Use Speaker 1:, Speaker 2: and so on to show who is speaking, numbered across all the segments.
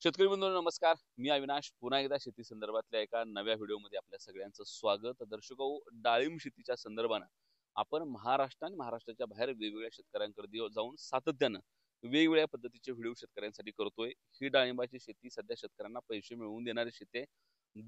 Speaker 1: शेतकरी बंधूंनो नमस्कार. मी अविनाश पुन्हा एकदा शेती संदर्भातल्या एका नव्या व्हिडिओमध्ये आपल्या सगळ्यांचं स्वागत. दर्शको, डाळिंब शेतीच्या संदर्भानं आपण महाराष्ट्र आणि महाराष्ट्राच्या बाहेर वेगवेगळ्या शेतकऱ्यांकडे जाऊन सातत्यानं वेगवेगळ्या पद्धतीचे व्हिडिओ शेतकऱ्यांसाठी करतोय. ही डाळिंबाची शेती सध्या शेतकऱ्यांना पैसे मिळवून देणारी शेती आहे.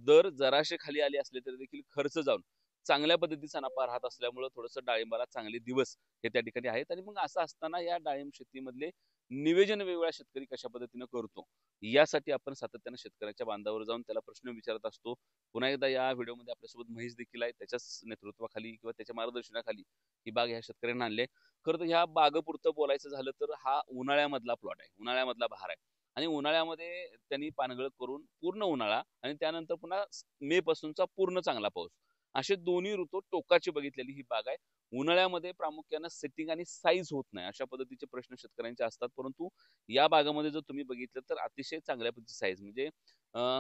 Speaker 1: दर जराशे खाली आले असले तरी देखील खर्च जाऊन चांगल्या पद्धतीचा नफा राहत असल्यामुळे थोडंसं डाळिंबाला चांगले दिवस हे त्या ठिकाणी आहेत. आणि मग असं असताना या डाळिंब शेतीमधले नियोजन वेगवेगळ्या शेतकरी कशा पद्धतीनं करतो यासाठी आपण सातत्यानं शेतकऱ्याच्या बांधावर जाऊन त्याला प्रश्न विचारत असतो. पुन्हा एकदा या व्हिडिओमध्ये आपल्यासोबत महेश देखील आहे. त्याच्याच नेतृत्वाखाली किंवा त्याच्या मार्गदर्शनाखाली ही बाग ह्या शेतकऱ्यांना आणले. खरं तर ह्या बागेपुरतं बोलायचं झालं तर हा उन्हाळ्यामधला प्लॉट आहे, उन्हाळ्यामधला बहार आहे. आणि उन्हाळ्यामध्ये त्यांनी पानगळ करून पूर्ण उन्हाळा आणि त्यानंतर पुन्हा मे पासूनचा पूर्ण चांगला पाऊस असे दोन्ही ऋतू टोकाची बघितलेली ही बाग आहे. उन्हाळ्यामध्ये प्रामुख्यानं सेटिंग आणि साईज होत नाही अशा पद्धतीचे प्रश्न शेतकऱ्यांचे असतात. परंतु या बागामध्ये जर तुम्ही बघितलं तर अतिशय चांगल्या पद्धतीची साईज म्हणजे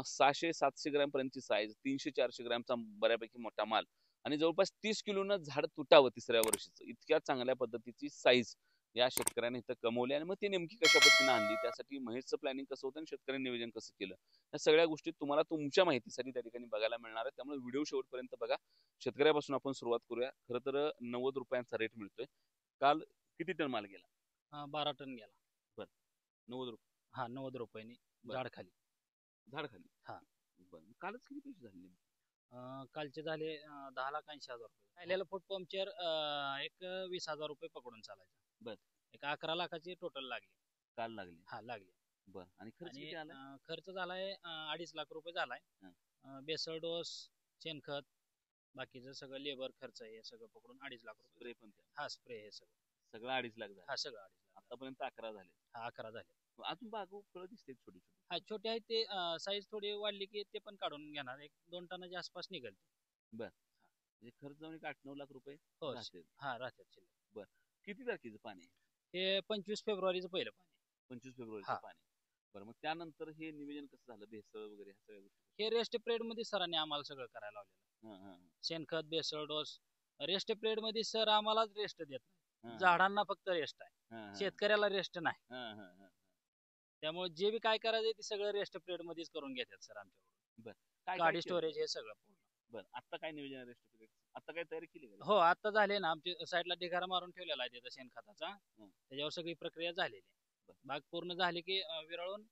Speaker 1: 600-700 ग्रॅम पर्यंतची साईज, 300-400 ग्रॅमचा बऱ्यापैकी मोठा माल आणि जवळपास 30 किलोनं झाड तुटावं तिसऱ्या वर्षीचं इतक्या चांगल्या पद्धतीची साईज या शेतकऱ्याने इथं कमवली. आणि मग ती नेमकी कशा पद्धतीने आणली, त्यासाठी महेशचं प्लॅनिंग कसं होतं आणि शेतकऱ्यांनी नियोजन कसं केलं, या सगळ्या गोष्टी तुम्हाला तुमच्या माहितीसाठी त्या ठिकाणी बघायला मिळणार आहे. त्यामुळे व्हिडिओ शेवटपर्यंत बघा. शेतकऱ्यापासून आपण सुरुवात करूया. खरं तर 90 रुपयांचा रेट मिळतोय. काल किती टन माल गेला?
Speaker 2: 12 टन गेला.
Speaker 1: बरं, 90 रुपये.
Speaker 2: हा, 90 रुपयांनी झाड खाली.
Speaker 1: झाड खाली.
Speaker 2: हा.
Speaker 1: बरं, कालच किती पैसे झाले?
Speaker 2: कालचे झाले 10,80,000 रुपये. राहिलेलं फूट पंक्चर एक 20,000 रुपये पकडून चालायचं.
Speaker 1: बर.
Speaker 2: एक 11 लाखाची टोटल लागली.
Speaker 1: काल लागली.
Speaker 2: हा, लागली.
Speaker 1: बर. आणि खर्च किती आला?
Speaker 2: खर्च झालाय 2.5 लाख रुपये झालाय. बेसल डोस, शेणखत, बाकीचं सगळं लेबर खर्च हे सगळं पकडून 2.5 लाख रुपये.
Speaker 1: स्प्रे पण?
Speaker 2: हा, स्प्रे हे
Speaker 1: सगळं 2.5 लाख झालं.
Speaker 2: हा, सगळं 2.5 लाख.
Speaker 1: आतापर्यंत 11 झाले.
Speaker 2: हा, 11 झाले.
Speaker 1: अजून बागू फळं दिसते छोटी छोटी.
Speaker 2: हा, छोटे आहेत ते. साईज थोडी वाढली की ते पण काढून घेणार. 1-2 टनाच्या आसपास निघेल.
Speaker 1: बर. म्हणजे खर्च जाऊन 8-9 लाख रुपये
Speaker 2: हो.
Speaker 1: राहतील.
Speaker 2: हा, राहतात शिल्लक.
Speaker 1: बर. किती तारखेचं पाणी?
Speaker 2: हे 25 फेब्रुवारीचं पहिलं पाणी.
Speaker 1: 25 फेब्रुवारीचं पाणी. बरं, मग त्यानंतर हे नियोजन कसं झालं, भेसळ वगैरे ह्या सगळ्या गोष्टी?
Speaker 2: हे रेस्ट पिरियड मध्ये सरांनी आम्हाला सगळं करायला लावलेलं. शेणखत, बेसळ डोस. रेस्ट पिरियड मध्ये सर आम्हालाच रेस्ट देत नाही, झाडांना फक्त रेस्ट आहे, शेतकऱ्याला रेस्ट नाही. त्यामुळे जे बी काय करायचं ते सगळं रेस्ट पिरियड मध्येच करून घेतात सर आमच्याकडून.
Speaker 1: बरं,
Speaker 2: गाडी स्टोरेज हे सगळं पूर्ण.
Speaker 1: बरं, आता काय नियोजन आहे रेस्ट पिरियड? आता काय तयारी केली का?
Speaker 2: हो, आता झाले ना. आमच्या साईडला ढिगारा मारून ठेवलेला आहे त्याचा शेणखताचा. त्याच्यावर सगळी प्रक्रिया झालेली. बाग पूर्ण झाली की विरळून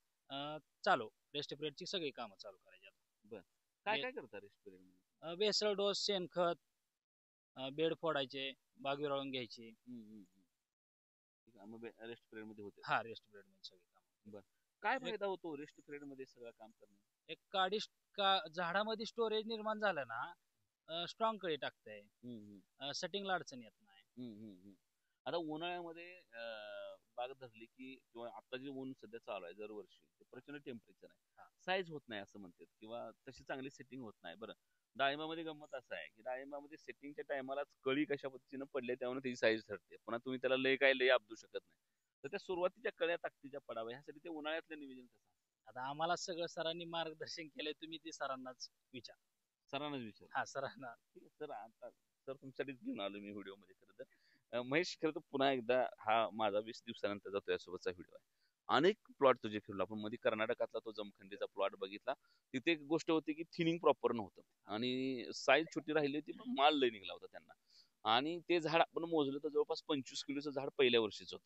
Speaker 2: चालू रेस्ट पिरियडची सगळी कामं चालू करायची.
Speaker 1: बरं, काय काय करता रेस्ट पिरियड मध्ये?
Speaker 2: बेसळ डोस, शेणखत, बेड फोडायचे, बाग विरळून घ्यायची.
Speaker 1: रेस्ट पिरियड मध्ये होते.
Speaker 2: हा, रेस्ट पिरियड मध्ये सगळी काम.
Speaker 1: बरं, काय फायदा होतो रेस्ट पिरियड मध्ये सगळं काम करणे?
Speaker 2: एक काडी झाडामध्ये स्टोरेज निर्माण झालं ना, स्ट्रॉंग कळी टाकतंय, सेटिंगला अडचण येत नाही.
Speaker 1: आता उन्हाळ्यामध्ये बाग धरली की किंवा आता जे ऊन सध्या चालू आहे दरवर्षी ते प्रचंड टेम्परेचर आहे, साईज होत नाही असं म्हणतात किंवा तशी चांगली सेटिंग होत नाही. बरं, डाळिंबामध्ये गंमत असं आहे की डाळिंबामध्ये सेटिंगच्या टायमालाच कळी कशा पद्धतीनं पडले त्यामुळे त्याची साईज ठरते. पुन्हा तुम्ही त्याला लय आपदू शकत नाही. तर त्या सुरुवातीच्या कळ्या ताकदीच्या पडाव्या ह्यासाठी ते उन्हाळ्यातलं नियोजन कसं?
Speaker 2: आता आम्हाला सगळं सरांनी मार्गदर्शन केलंय. तुम्ही ते सरांनाच विचार.
Speaker 1: सरांनाच विचार.
Speaker 2: हा, सरांना.
Speaker 1: सर, आता सर तुमच्यासाठीच घेऊन आलो मी व्हिडिओ मध्ये. खरं तर महेश, खरं तर पुन्हा एकदा हा माझा 20 दिवसानंतरचा तुझ्यासोबतचा व्हिडिओ आहे. अनेक प्लॉट तुझे फिरलो आपण. मध्ये कर्नाटकातला तो जमखंडीचा प्लॉट बघितला. तिथे एक गोष्ट होती की थिनिंग प्रॉपर नव्हतं आणि साईज छोटी राहिली होती, पण माल लय निघला होता त्यांना. आणि ते झाड आपण मोजलं तर जवळपास 25 किलोचं झाड पहिल्या वर्षीच होतं.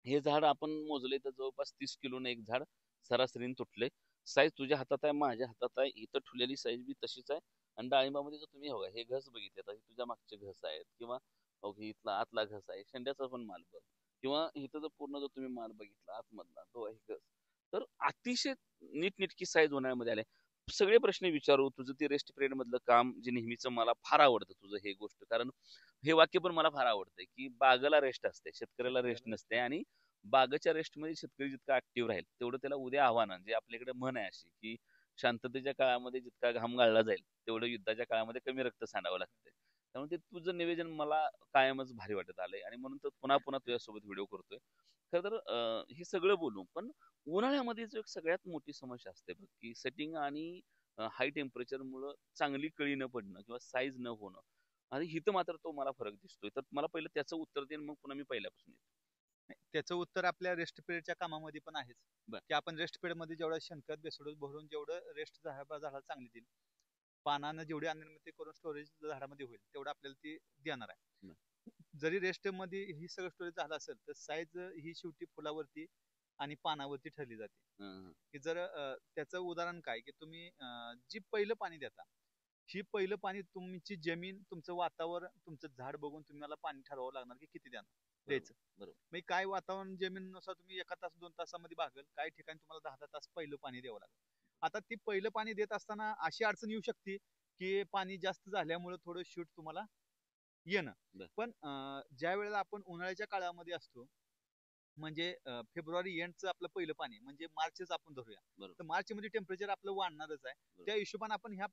Speaker 1: हे झाड आपण मोजले तर जवळपास 30 किलोनं एक झाड सरासरीने तुटले. साईज तुझ्या हातात आहे, माझ्या हातात आहे, इथं ठेवलेली साईज बी तशीच आहे. आणि डाळिंबामध्ये जर तुम्ही बघा हे घस बघितले तर तुझ्या मागचे घस आहेत किंवा इथला आतला घस आहे, शेंड्याचा पण माल बघ, किंवा इथं जर पूर्ण जर तुम्ही माल बघितला आतमधला तो आहे घस, तर अतिशय नीटनेटकी साईज होण्यामध्ये आले. सगळे प्रश्न विचारू. तुझं ते रेस्ट पिरियड मधलं काम जे नेहमीच मला फार आवडतं तुझं हे गोष्ट, कारण हे वाक्य पण मला फार आवडतंय की बागाला रेस्ट असते, शेतकऱ्याला रेस्ट नसते. आणि बागेच्या रेस्टमध्ये शेतकरी जितका ऍक्टिव्ह राहील तेवढं त्याला उद्या आव्हानं, जे आपल्याकडे म्हण आहे अशी की शांततेच्या काळामध्ये जितका घाम गाळला जाईल तेवढं युद्धाच्या काळामध्ये कमी रक्त सांडावं लागतं. त्यामुळे ते तुझं निवेदन मला कायमच भारी वाटत आलंय आणि म्हणून तर पुन्हा पुन्हा तुझ्यासोबत व्हिडिओ करतोय. खरं तर हे सगळं बोलू, पण उन्हाळ्यामध्ये जो एक सगळ्यात मोठी समस्या असते बघ की सेटिंग आणि हाय टेम्परेचर मुळे चांगली कळी न पडणं किंवा साईज न होणं. आणि हिथं मात्र तो मला फरक दिसतोय. तर मला पहिलं त्याचं उत्तर देईन, मग पुन्हा मी पहिल्यापासून येतो.
Speaker 3: त्याचं उत्तर आपल्या रेस्ट पिरियडच्या कामामध्ये पण आहेच, की आपण रेस्ट पिरियड मध्ये जेवढं शेणखत बेसोडोस भरून जेवढं रेस्ट झाडाला चांगली देईल, पानानं जेवढी अनिर्मिती करून स्टोरेज झाडामध्ये होईल तेवढं आपल्याला ती देणार आहे. जरी रेस्ट मध्ये ही सगळं स्टोरेज झालं असेल तर साईज ही शेवटी फुलावरती आणि पानावरती ठरली जाते. की जर त्याचं उदाहरण काय, की तुम्ही जी पहिलं पाणी देता, ही पहिलं पाणी तुमची जमीन, तुमचं वातावरण, तुमचं झाड बघून तुम्हाला पाणी ठरवावं लागणार की किती द्यायचं. बरोबर. काय वातावरण जमिनीनुसार तुम्ही 1 तास 2 तासामध्ये भागेल, काही ठिकाणी तुम्हाला 10 तास पहिलं पाणी द्यावं लागेल. आता ती पहिलं पाणी देत असताना अशी अडचण येऊ शकते की पाणी जास्त झाल्यामुळे थोडं शूट तुम्हाला येणं. पण ज्या वेळेला आपण उन्हाळ्याच्या काळामध्ये असतो, म्हणजे फेब्रुवारी एंडचं आपलं पहिलं पाणी म्हणजे मार्चच आपण धरूया, तर मार्च मध्ये टेम्परेचर आपलं वाढणारच आहे. त्या हिशोबाने आपण ह्या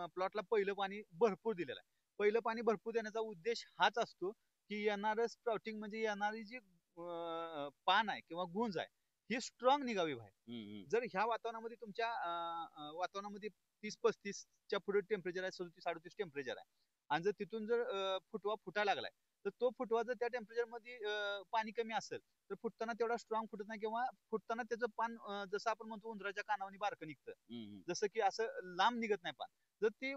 Speaker 3: प्लॉटला पहिलं पाणी भरपूर दिलेलं आहे. पहिलं पाणी भरपूर देण्याचा उद्देश हाच असतो की येणारं स्प्राउटिंग म्हणजे येणारी जी पान आहे किंवा गुंज आहे ही स्ट्रॉंग निघावी बाहेर. जर ह्या वातावरणामध्ये तुमच्या वातावरणामध्ये 30-35च्या पुढे टेम्परेचर आहे, 37-38 टेम्परेचर आहे, आणि जर तिथून जर फुटवा फुटायला लागलाय तर तो फुटवा जर त्या टेम्परेचर मध्ये पाणी कमी असेल तर फुटताना तेवढा स्ट्रॉंग फुटत नाही, किंवा फुटताना त्याचं पान जसं आपण म्हणतो उंदराच्या कानावनी बारकं निघतं, जसं की असं लांब निघत नाही पान. जर ते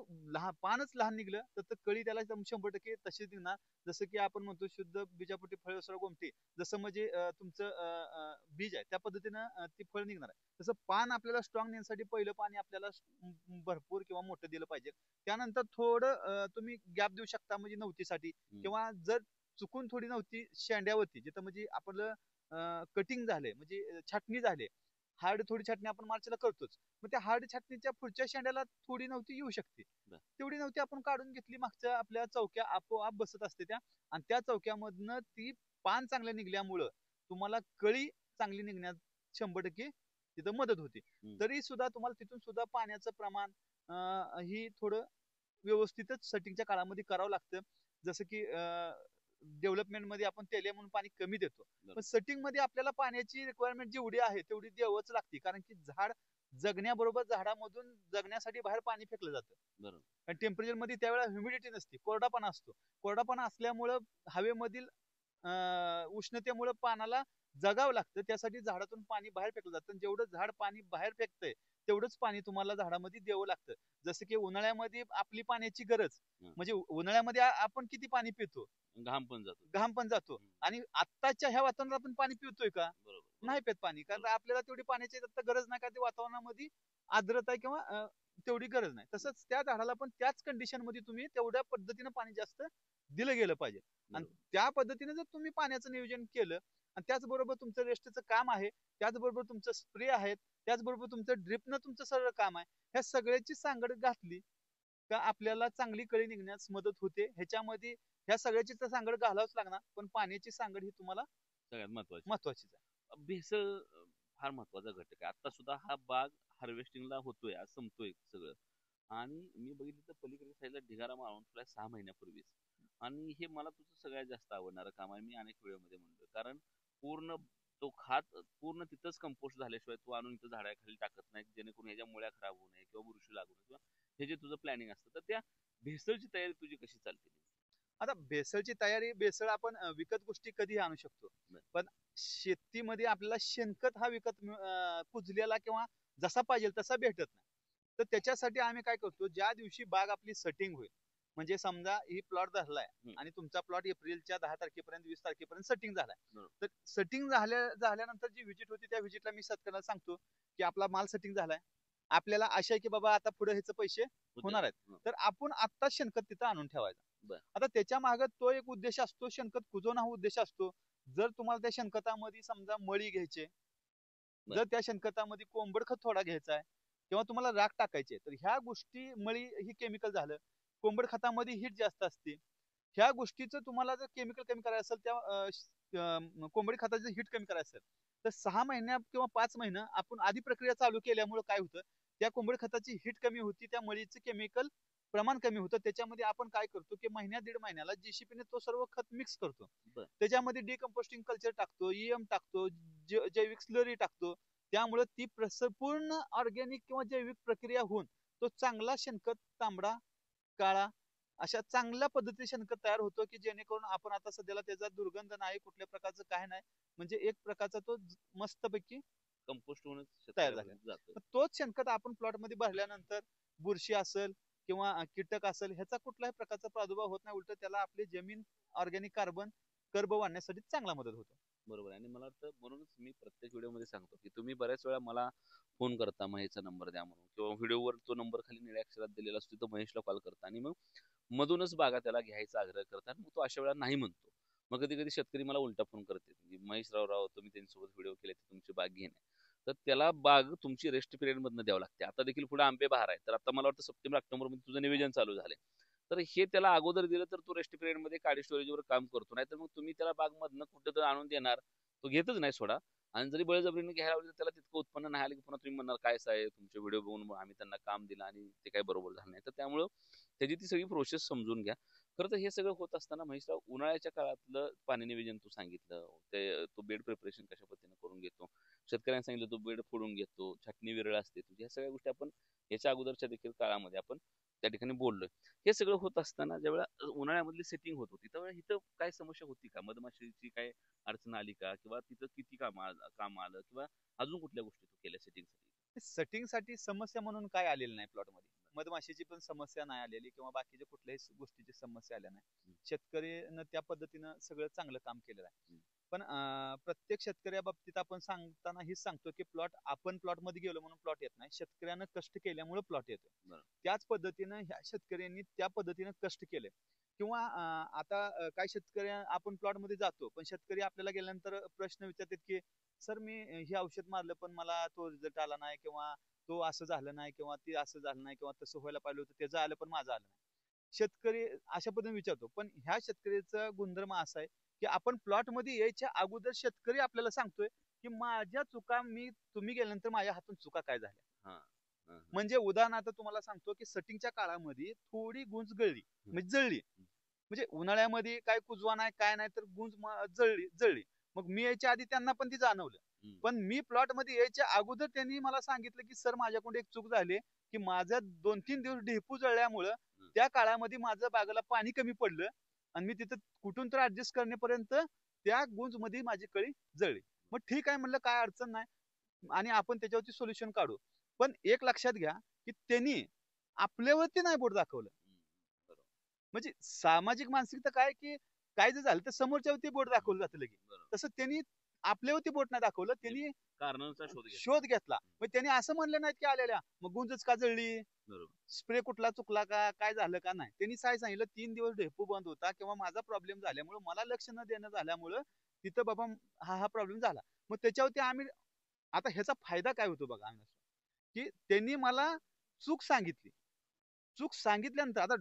Speaker 3: पानच लहान निघलं तर कळी त्याला 100% तशीच निघणार. जसं की आपण म्हणतो शुद्ध बीजापोटी फळ गोमटी, जसं म्हणजे तुमचं बीज आहे त्या पद्धतीनं ती फळ निघणार आहे. तसं पान आपल्याला स्ट्रॉंग नेण्यासाठी पहिलं पाणी आपल्याला भरपूर किंवा मोठं दिलं पाहिजे. त्यानंतर थोडं तुम्ही गॅप देऊ शकता, म्हणजे नव्हतीसाठी, किंवा जर चुकून थोडी नव्हती शेंड्यावरती जिथं म्हणजे आपलं कटिंग झाले म्हणजे छाटणी झाली, हार्ड थोडी छाटणी आपण मार्चला करतोच, मग त्या हार्ड छाटणीच्या पुढच्या शेंड्याला थोडी नव्हती येऊ शकते, तेवढी नव्हती आपण काढून घेतली, मागच्या आपल्या चौक्या आपोआप बसत असते त्या, आणि त्या चौक्यामधनं ती पान चांगल्या निघल्यामुळं तुम्हाला कळी चांगली निघण्यात 100% तिथं मदत होते. तरी सुद्धा तुम्हाला तिथून सुद्धा पाण्याचं प्रमाण ही थोडं व्यवस्थितच सेटिंगच्या काळामध्ये करावं लागतं. जसं की डेव्हलपमेंट मध्ये आपण तेलिया म्हणून पाणी कमी देतो, पण सेटिंग मध्ये आपल्याला पाण्याची रिक्वायरमेंट जेवढी आहे तेवढी द्यावंच लागते, कारण की झाड जगण्याबरोबर झाडामधून जगण्यासाठी बाहेर पाणी फेकलं जातं. आणि टेम्परेचर मध्ये त्यावेळेला ह्युमिडिटी नसते, कोरडापणा असतो. कोरडापणा असल्यामुळं हवेमधील उष्णतेमुळे पानाला जगावं लागतं, त्यासाठी झाडातून पाणी बाहेर फेकलं जातं. जेवढं झाड पाणी बाहेर फेकतंय तेवढंच पाणी तुम्हाला झाडामध्ये द्यावं लागतं. जसं की उन्हाळ्यामध्ये आपली पाण्याची गरज, म्हणजे उन्हाळ्यामध्ये आपण किती पाणी पितो, घाम पण जातो, आणि आत्ताच्या ह्या वातावरणात आपण पाणी पितोय का? नाही पित पाणी, कारण आपल्याला तेवढी पाण्याची गरज नाही, कारण वातावरणामध्ये आर्द्रता किंवा तेवढी गरज नाही. तसंच त्या झाडाला पण त्याच कंडिशन मध्ये तुम्ही तेवढ्या पद्धतीनं पाणी जास्त दिलं गेलं पाहिजे, आणि त्या पद्धतीने जर तुम्ही पाण्याचं नियोजन केलं, आणि त्याचबरोबर तुमचं रेस्टचं काम आहे, त्याचबरोबर तुमचं स्प्रे आहे, त्याचबरोबर तुमचं ड्रिपनं तुमचं सगळं काम आहे, ह्या सगळ्याची सांगड घातली का आपल्याला चांगली कळी निघण्यास मदत होते. ह्याच्यामध्ये ह्या सगळ्याची तर सांगड घालावच लागणार, पण पाण्याची सांगड ही तुम्हाला
Speaker 1: सगळ्यात
Speaker 3: महत्वाचीच
Speaker 1: आहे. भेसळ फार महत्वाचा घटक आहे. आता सुद्धा हा बाग हार्वेस्टिंगला होतोय, आज संपतोय सगळं, आणि मी बघितलं तर पलीकडे साईडला ढिगारा मारून तुला 6 महिन्यापूर्वीच, आणि हे मला तुझं सगळ्यात जास्त आवडणारं काम आहे. मी अनेक वेळेमध्ये म्हणतो, कारण पूर्ण तो खात पूर्ण तिथंच कंपोस्ट झाल्याशिवाय तू आणून इथं झाडाखाली टाकत नाही, जेणेकरून ह्याच्या मुळ्या खराब होऊ नये किंवा बुरशी लागू नये, किंवा हे जे तुझं प्लॅनिंग असतं, तर त्या भेसळची तयारी तुझी कशी चालते?
Speaker 3: आता भेसळची तयारी, भेसळ आपण विकत गोष्टी कधी आणू शकतो, पण शेतीमध्ये आपल्याला शेणखत हा विकत कुजलेला किंवा जसा पाहिजे तसा भेटत नाही. तर त्याच्यासाठी आम्ही काय करतो, ज्या दिवशी बाग आपली सेटिंग होईल, म्हणजे समजा ही प्लॉट धरलाय आणि तुमचा प्लॉट एप्रिलच्या 10 तारखेपर्यंत 20 तारखेपर्यंत सेटिंग झालाय, तर सेटिंग झाल्यानंतर जी व्हिजिट होती त्या व्हिजिटला मी शेतकऱ्याला सांगतो की आपला माल सेटिंग झालाय, आपल्याला आशा आहे की बाबा आता पुढे ह्याचे पैसे होणार आहेत, तर आपण आत्ता शेणखत तिथं आणून ठेवायचं. आता त्याच्या मागे तो एक उद्देश असतो, शेणखत कुजवणं हा उद्देश असतो. जर तुम्हाला त्या शेणखतामध्ये समजा मळी घ्यायचे, जर त्या शेणखतामध्ये कोंबड खत थोडा घ्यायचा आहे, किंवा तुम्हाला राख टाकायचे, तर ह्या गोष्टी, मळी ही केमिकल झालं, कोंबड खतामध्ये हीट जास्त असते, ह्या गोष्टीचं तुम्हाला जर केमिकल कमी करायचं असेल, त्या कोंबडी खताचं हीट कमी करायचं असेल, तर 6 महिन्या किंवा 5 महिने आपण आधी प्रक्रिया चालू केल्यामुळे काय होतं, त्या कोंबडी खताची हीट कमी होती, त्या मळीचं केमिकल प्रमाण कमी होतं. त्याच्यामध्ये आपण काय करतो की महिन्या 1.5 महिन्याला जीसीपीने तो सर्व खत मिक्स करतो, त्याच्यामध्ये डिकम्पोस्टिंग कल्चर टाकतो, ईएम टाकतो, जैविक स्लरी टाकतो, त्यामुळे ती पूर्ण ऑर्गॅनिक किंवा जैविक प्रक्रिया होऊन तो चांगला शेणखत तांबडा काळा अशा चांगल्या पद्धतीने शेणखत तयार होतो की जेणेकरून आपण आता सध्याला त्याचा दुर्गंध नाही, कुठल्या प्रकारचं काय नाही, म्हणजे एक प्रकारचा तो मस्तपैकी
Speaker 1: कंपोस्ट होऊन
Speaker 3: तयार झाला. तोच शेणखत आपण प्लॉट मध्ये भरल्यानंतर बुरशी असेल किंवा कीटक असेल ह्याचा कुठल्याही प्रकारचा प्रादुर्भाव होत नाही, उलट त्याला आपली जमीन ऑर्गॅनिक कार्बन कर्ब वाढण्यासाठी चांगला मदत होतो.
Speaker 1: बरोबर. आणि मला वाटतं म्हणूनच मी प्रत्येक व्हिडिओ मध्ये सांगतो की तुम्ही बऱ्याच वेळा मला फोन करता महेशचा नंबर द्या म्हणून, किंवा व्हिडिओवर तो नंबर खाली निळ्या अक्षरात दिलेला असतो तो महेशला कॉल करता आणि मग मधूनच बागा त्याला घ्यायचा आग्रह करतात. मग तो अशा वेळा नाही म्हणतो. मग कधी कधी शेतकरी मला उलटा फोन करते की महेश राव तुम्ही त्यांच्यासोबत व्हिडिओ केले ते तुमची बाग घेणे, तर त्याला बाग तुमची रेस्ट पिरियड मधनं द्यावं लागते. आता देखील पुढे आंबे बहार आहे, तर आता मला वाटतं सप्टेंबर ऑक्टोबर मध्ये तुझं नियोजन चालू झालंय, तर हे त्याला अगोदर दिलं तर तो रेस्ट पिरियड मध्ये काडी स्टोरेजवर काम करतो. नाही तर मग तुम्ही त्याला बाग मधनं कुठं तर आणून देणार, तो घेतच नाही सोडा. आणि जरी बळजबरीने घ्यायला लावली तर त्याला तितकं उत्पन्न नाही आलं की पुन्हा तुम्ही म्हणणार काय आहे तुमचे व्हिडिओ बघून आम्ही त्यांना काम दिलं आणि ते काय बरोबर झालं नाही. तर त्यामुळं त्याची ती सगळी प्रोसेस समजून घ्या. खरं तर हे सगळं होत असताना महेशराव, उन्हाळ्याच्या काळातलं पाणी नियोजन तू सांगितलं, ते तो बेड प्रिपरेशन कशा पद्धतीने करून घेतो, शेतकऱ्यांनी सांगितलं तो बेड फोडून घेतो, छाटणी विरळ असते तुझी, ह्या सगळ्या गोष्टी आपण याच्या अगोदरच्या देखील काळामध्ये आपण त्या ठिकाणी बोललोय. हे सगळं होत असताना ज्यावेळेला उन्हाळ्यामधली सेटिंग होत होती त्यावेळेला इथं काय समस्या होती का, मधमाशीची काय अडचण आली का, किंवा तिथं किती काम आलं, किंवा अजून कुठल्या गोष्टी तू केल्या सेटिंगसाठी?
Speaker 3: सेटिंगसाठी समस्या म्हणून काय आलेलं नाही प्लॉट मध्ये, मधमाशीची पण समस्या नाही आलेली किंवा बाकीच्या कुठल्याही गोष्टीची समस्या आल्या नाही. शेतकरीनं त्या पद्धतीनं सगळं चांगलं काम केलेलं आहे. पण प्रत्येक शेतकऱ्या बाबतीत आपण सांगताना हेच सांगतो की प्लॉट आपण प्लॉट मध्ये गेलो म्हणून प्लॉट येत नाही, शेतकऱ्यानं कष्ट केल्यामुळे प्लॉट येतो. त्याच पद्धतीनं ह्या शेतकऱ्यांनी त्या पद्धतीनं कष्ट केले. किंवा आता काही शेतकरी आपण प्लॉट मध्ये जातो पण शेतकरी आपल्याला गेल्यानंतर प्रश्न विचारतात की सर मी हे औषध मारलं पण मला तो रिझल्ट आला नाही, किंवा तो असं झालं नाही, किंवा ते असं झालं नाही, किंवा तसं व्हायला पाहिजे होतं त्याचं आलं पण माझं आलं नाही. शेतकरी अशा पद्धतीने विचारतो, पण ह्या शेतकऱ्याचा गुणधर्म असा आहे की आपण प्लॉट मध्ये यायच्या अगोदर शेतकरी आपल्याला सांगतोय की माझ्या चुका, तुम्ही गेल्यानंतर माझ्या हातून चुका काय झाल्या. म्हणजे उदाहरणार्थ तुम्हाला सांगतो की सेटिंगच्या काळामध्ये थोडी गुंज गळली म्हणजे जळली, म्हणजे उन्हाळ्यामध्ये काय कुजवा नाही काय नाही तर गुंज जळली. मग मी यायच्या आधी त्यांना पण ती जाणवलं, पण मी प्लॉट मध्ये यायच्या अगोदर त्यांनी मला सांगितलं की सर माझ्याकडून एक चूक झाली की माझं 2-3 दिवस ढेपू जळल्यामुळं त्या काळामध्ये माझं बागेला पाणी कमी पडलं आणि मी तिथं कुठून तर ऍडजस्ट करण्यापर्यंत त्या गुंज मध्ये माझी कळी जळली. मग ठीक आहे म्हणलं, काय अडचण नाही आणि आपण त्याच्यावरती सोल्युशन काढू. पण एक लक्षात घ्या की त्यांनी आपल्यावरती नाही बोट दाखवलं. म्हणजे सामाजिक मानसिकता काय की काय जर झालं तर समोरच्यावरती बोट दाखवलं जातं लगेच, तसं त्यांनी आपल्यावरती बोट नाही दाखवलं, त्यांनी
Speaker 1: कारणाचा
Speaker 3: शोध घेतला. मग त्यांनी असं म्हणलं नाही की आलेल्या मग गुंजच का जळली, स्प्रे कुठला चुकला का, काय झालं का, नाही. त्यांनी काय सांगितलं 3 दिवस ढेपू बंद होता किंवा माझा प्रॉब्लेम झाल्यामुळे मला लक्ष न देणं झाल्यामुळं तिथं बाबा हा प्रॉब्लेम झाला. मग त्याच्यावरती आम्ही आता ह्याचा फायदा काय होतो बघा की त्यांनी मला चूक सांगितली. चूक सांगितल्यानंतर आता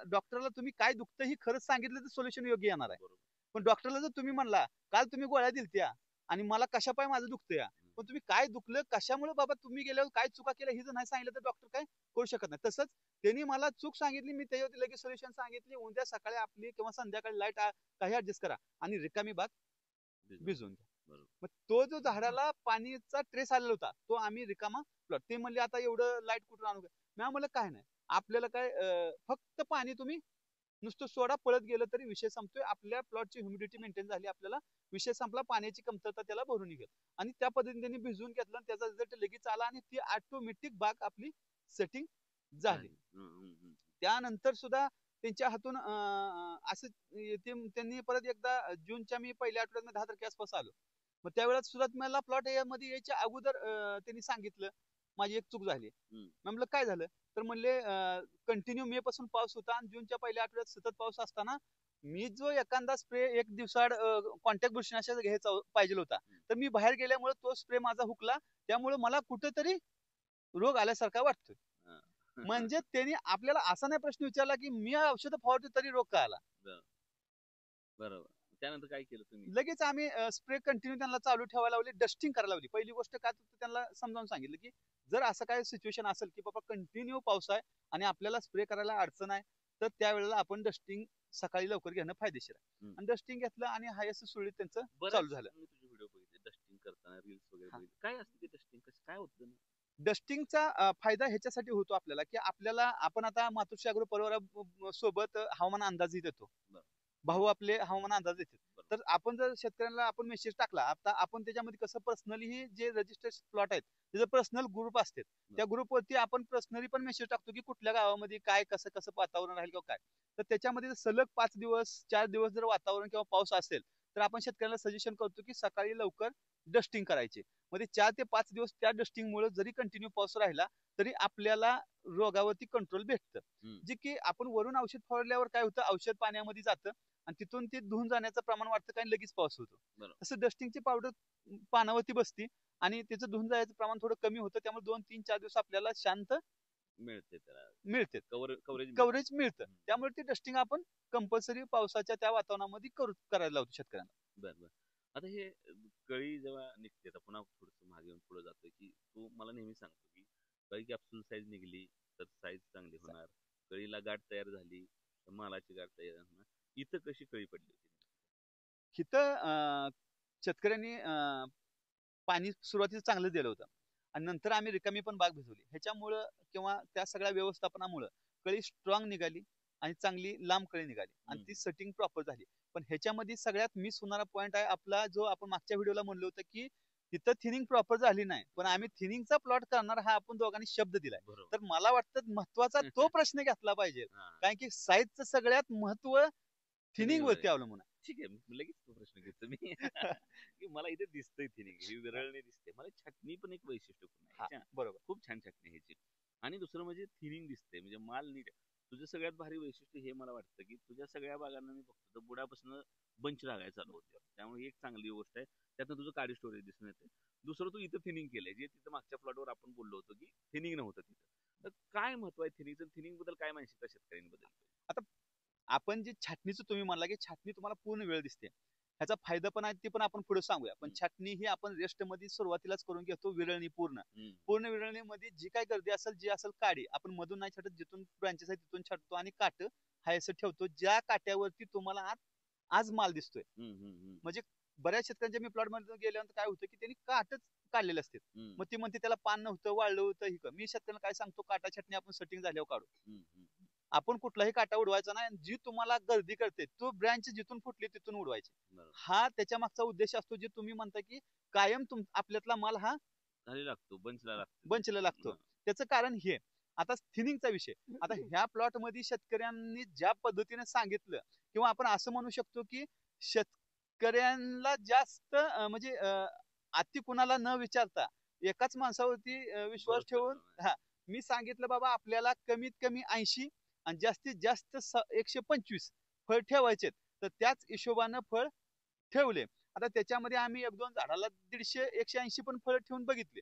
Speaker 3: डॉक्टरला तुम्ही काय दुखतं ही खरंच सांगितलं तर सोल्युशन योग्य येणार आहे. पण डॉक्टरला जर तुम्ही म्हणला काल तुम्ही गोळ्या दिलत्या आणि मला कशा पाय माझं दुखतं या, पण तुम्ही काय दुखलं कशामुळे बाबा तुम्ही गेल्यावर काय चुका केल्या हे जर नाही सांगितलं तर डॉक्टर काय करू शकत नाही. तसंच त्यांनी मला चूक सांगितली, मी त्याच्यावरती लगेच सोल्युशन सांगितली. उद्या सकाळी आपली किंवा संध्याकाळी लाईट काही ऍडजस्ट करा आणि रिकामी बाग भिजवून घ्या. मग तो जो झाडाला पाणीचा ट्रेस आलेला होता तो आम्ही रिकामा प्लॉट, ते म्हणले आता एवढं लाईट कुठून आणू, मी म्हणलं काय नाही, आपल्याला काय फक्त पाणी तुम्ही नुसतं सोडा, पळत गेलं तरी विषय संपतोय. आपल्या प्लॉटची ह्युमिडिटी मेंटेन झाली, आपल्याला विषय संपला, पाण्याची कमतरता त्याला भरून निघेल. आणि त्या पद्धतीने त्यांनी भिजवून घेतलं आणि त्याचा रिझल्ट लगेच आला आणि ती ऑटोमॅटिक बाग आपली सेटिंग झाली. त्यानंतर सुद्धा त्यांच्या हातून असं त्यांनी परत एकदा जूनच्या मी पहिल्या आठवड्यात 10 तारखे आसपास आलो. मग त्यावेळेस सुद्धा मला प्लॉट मध्ये यायच्या अगोदर त्यांनी सांगितलं माझी एक चूक झाली. म्हणलं काय झालं, तर म्हणले कंटिन्यू मे पासून पाऊस होता आणि जूनच्या पहिल्या आठवड्यात सतत पाऊस असताना मी जो एखादा स्प्रे एक दिवसाआड कॉन्टॅक्ट बुरशीनाशक घ्यायचा पाहिजे होता, तर मी बाहेर गेल्यामुळे तो स्प्रे माझा हुकला, त्यामुळे मला कुठेतरी रोग आल्यासारखा वाटतोय. म्हणजे त्यांनी आपल्याला असा नाही प्रश्न विचारला की मी औषध फवारतो तरी रोग का आला.
Speaker 1: बरोबर. त्यानंतर काय केलं तुम्ही?
Speaker 3: लगेच आम्ही स्प्रे कंटिन्यू त्यांना चालू ठेवायला लावली, डस्टिंग करायला लावली. पहिली गोष्ट काय त्यांना समजावून सांगितलं की जर असं काय सिच्युएशन असेल की बाबा कंटिन्यू पाऊस आहे आणि आपल्याला स्प्रे करायला अडचण आहे, तर त्यावेळेला आपण डस्टिंग सकाळी लवकर घेणं फायदेशीर आहे. आणि डस्टिंग घेतलं आणि हायस्ट सुरळीत त्यांचं चालू झालं.
Speaker 1: तुझे व्हिडिओ बघितले डस्टिंग करताना, रील्स वगैरे काय असते ते डस्टिंग, कसं काय होतं?
Speaker 3: डस्टिंगचा फायदा ह्याच्यासाठी होतो आपल्याला, की आपल्याला आपण आता मातोश्री अॅग्रो परिवारा सोबत हवामान अंदाजही देतो. भाऊ आपले हवामान अंदाज देतात. तर आपण जर शेतकऱ्यांना आपण मेसेज टाकला, आता आपण त्याच्यामध्ये कसं पर्सनली जे रजिस्टर्ड प्लॉट आहेत त्याचे पर्सनल ग्रुप असतात. त्या ग्रुपवरती आपण पर्सनली पण मेसेज टाकतो की कुठल्या गावामध्ये काय कसं कसं वातावरण राहील किंवा काय. तर त्याच्यामध्ये सलग 5 दिवस 4 दिवस जर वातावरण किंवा पाऊस असेल तर आपण शेतकऱ्यांना सजेशन करतो की सकाळी लवकर डस्टिंग करायचे. मध्ये 4 ते 5 दिवस त्या डस्टिंगमुळे जरी कंटिन्यू पाऊस राहिला तरी आपल्याला रोगावरती कंट्रोल भेटतं. जे की आपण वरून औषध फवारल्यावर काय होतं, औषध पाण्यामध्ये जातं आणि तिथून ते धुवून जाण्याचं प्रमाण वाढतं आणि लगेच पाऊस होतो. तसं डस्टिंगची पावडर पानावरती बसती आणि त्याचं धुवून जायचं प्रमाण थोडं कमी होतं. त्यामुळे 2-3-4 दिवस आपल्याला शांत मिळते कव्हरेज मिळतं. त्यामुळे ते डस्टिंग आपण कंपल्सरी पावसाच्या त्या वातावरणामध्ये करायला लावतो शेतकऱ्यांना.
Speaker 1: बरं. आता हे कळी जेव्हा निघते, तर पुन्हा थोडस मागे येऊन पुढे जातोय की तू मला नेहमी सांगतो की कळी कॅप्सूल साईज निघली तर साईज चांगली होणार, कळीला गाठ तयार झाली तर मालाची गाठ तयार होणार. इथं कशी कळी पडली होती?
Speaker 3: इथं शेतकऱ्यांनी पाणी सुरुवातीला चांगलं दिलं होतं आणि नंतर आम्ही रिकामी पण बाग भिजवली. ह्याच्यामुळं किंवा त्या सगळ्या व्यवस्थापनामुळं कळी स्ट्रॉंग निघाली आणि चांगली लांब कळी निघाली आणि ती सेटिंग प्रॉपर झाली. पण ह्याच्यामध्ये सगळ्यात मिस होणारा पॉईंट आहे आपला, जो आपण मागच्या व्हिडिओला म्हणलं होतं की तिथं थिनिंग प्रॉपर झाली नाही, पण आम्ही थिनिंगचा प्लॉट करणार हा आपण दोघांनी शब्द दिलाय. तर मला वाटतं महत्वाचा तो प्रश्न घेतला पाहिजे, कारण की साईजचं सगळ्यात महत्व थिनिंग वरती अवलंबून आहे.
Speaker 1: ठीक आहे, लगेच तो प्रश्न घेतो मी की मला इथे दिसतंय थिनिंग, ही विरळणे दिसते मला. छाटणी पण एक वैशिष्ट्य
Speaker 3: बरोबर,
Speaker 1: खूप छान छाटणी ह्याची. आणि दुसरं म्हणजे थिनिंग दिसते, म्हणजे माल नीट. तुझं सगळ्यात भारी वैशिष्ट्य हे मला वाटतं की तुझ्या सगळ्या बागांना मी बघतो तर बुडापासून बंच लागायला चालू होते. त्यामुळे एक चांगली गोष्ट आहे. त्यातनं तुझं काडी स्टोरेज दिसून येते. दुसरं तू इथं थिनिंग केलंय, जे तिथं मागच्या प्लॉटवर आपण बोललो होतो की थिनिंग नव्हतं तिथं. तर काय महत्व आहे थिनिंगचं? थिनिंग बद्दल काय मानसिकता शेतकऱ्यांबद्दल?
Speaker 3: आता आपण जे छाटणीचं तुम्ही म्हणला की छाटणी तुम्हाला पूर्ण वेळ दिसते, ह्याचा फायदा पण आहे, ते पण आपण पुढे सांगूया. पण छाटणी ही आपण रेस्ट मध्ये सुरुवातीलाच करून घेतो. विरळणी पूर्ण विरळणीमध्ये जी काय गर्दी असेल, जी असेल काडी आपण मधून नाही छाटत, जिथून ब्रांचेस आहे तिथून छाटतो आणि काट हाय असं ठेवतो ज्या काट्यावरती तुम्हाला आज माल दिसतोय. म्हणजे बऱ्याच शेतकऱ्यांच्या मी प्लॉट मध्ये गेल्यानंतर काय होतं की त्यांनी काटच काढलेले असते. मग ती म्हणते त्याला पान नव्हतं, वाळलं होतं. मी शेतकऱ्यांना काय सांगतो, काटा छाटणी आपण सेटिंग झाल्यावर काढू. आपण कुठलाही काटा उडवायचा नाही. जी तुम्हाला गर्दी करते तो ब्रँच जिथून फुटली तिथून उडवायची. हा त्याच्या मागचा उद्देश असतो, जे तुम्ही म्हणता की कायम आपल्यातला माल हा बंचला लागतो. त्याचं कारण हे. आता थिनिंगचा विषय, आता ह्या प्लॉट मध्ये शेतकऱ्यांनी ज्या पद्धतीने सांगितलं, किंवा आपण असं म्हणू शकतो की शेतकऱ्यांना जास्त म्हणजे अति कुणाला न विचारता एकाच माणसावरती विश्वास ठेवून मी सांगितलं बाबा आपल्याला कमीत कमी 80 आणि जास्तीत जास्त 125 फळ ठेवायचे, तर त्याच हिशोबानं फळ ठेवले. आता त्याच्यामध्ये आम्ही 1-2 झाडाला 150-180 पण फळ ठेवून बघितले.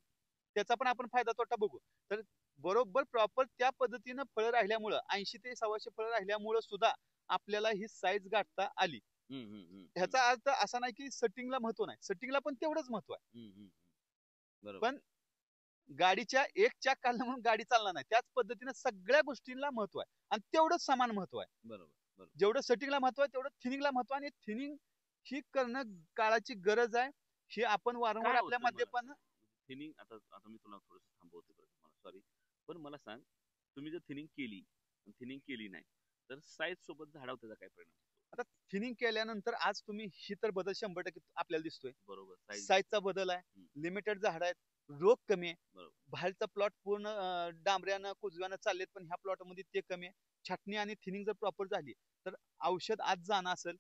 Speaker 3: त्याचा पण आपण फायदा तोटा बघू. तर बरोबर प्रॉपर त्या पद्धतीनं फळ राहिल्यामुळं 80 ते 125 फळ राहिल्यामुळं सुद्धा आपल्याला ही साईज गाठता आली. ह्याचा अर्थ असा नाही की सेटिंगला महत्व नाही, सेटिंगला पण तेवढंच महत्व आहे. पण गाडीच्या एक चाक काढलं म्हणून गाडी चालणार नाही, त्याच पद्धतीने सगळ्या गोष्टींना महत्व आहे आणि तेवढंच समान महत्व आहे.
Speaker 1: बरोबर.
Speaker 3: जेवढं सेटिंगला महत्व आहे तेवढं थिनिंगला महत्व आहे. आणि थिनिंग ही करणं काळाची गरज आहे. हे आपण वारंवार आपल्या माध्यमातून
Speaker 1: थिनिंग. आता मी तुला थोडस थांबवते बरं, मला सॉरी, पण मला सांग, तुम्ही जर थिनिंग केली नाही तर साईज सोबत झाडावर त्याचा काय परिणाम?
Speaker 3: आता थिनिंग केल्यानंतर आज तुम्ही ही तर बदल 100% आपल्याला दिसतोय.
Speaker 1: बरोबर,
Speaker 3: साईजचा बदल आहे, लिमिटेड झाड आहेत, रोग कमी आहे. बाहेरचा प्लॉट पूर्ण डांबऱ्यानं कुजव्यानं चाललेत, पण ह्या प्लॉट मध्ये ते कमी आहे. छाटणी आणि थिनिंग जर प्रॉपर झाली तर औषध आज जाणं असेल,